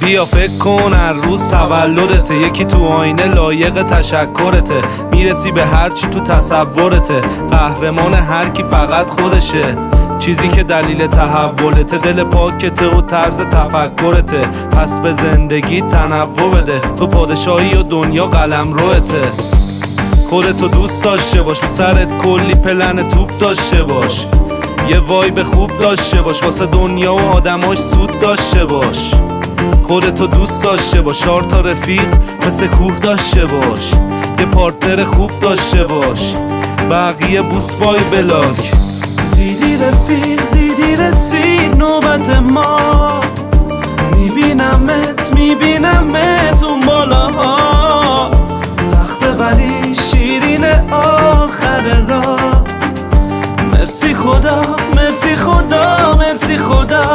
بیا فکر کن هر روز تولدته، یکی تو آینه لایق تشکرته، میرسی به هر چی تو تصورته، قهرمان هر کی فقط خودشه، چیزی که دلیل تحولته، دل پاکته و طرز تفکرته، پس به زندگی تنوع بده، تو پادشاهی و دنیا قلمروته. خودتو دوست داشته باش، تو سرت کلی پلن توپ داشته باش، یه وایب خوب داشته باش، واسه دنیا و آدماش سود داشته باش. خودتو دوست داشته باش، 4 تا رفیق مثل کوه داشته باش، یه پارتنر خوب داشته باش، بقیه بوس بای بلاک. دیدی رفیق، دیدی رسید نوبت ما، میبینمت اون بالاها، سخته ولی شیرین آخر راه. مرسی خدا، مرسی خدا، مرسی خدا.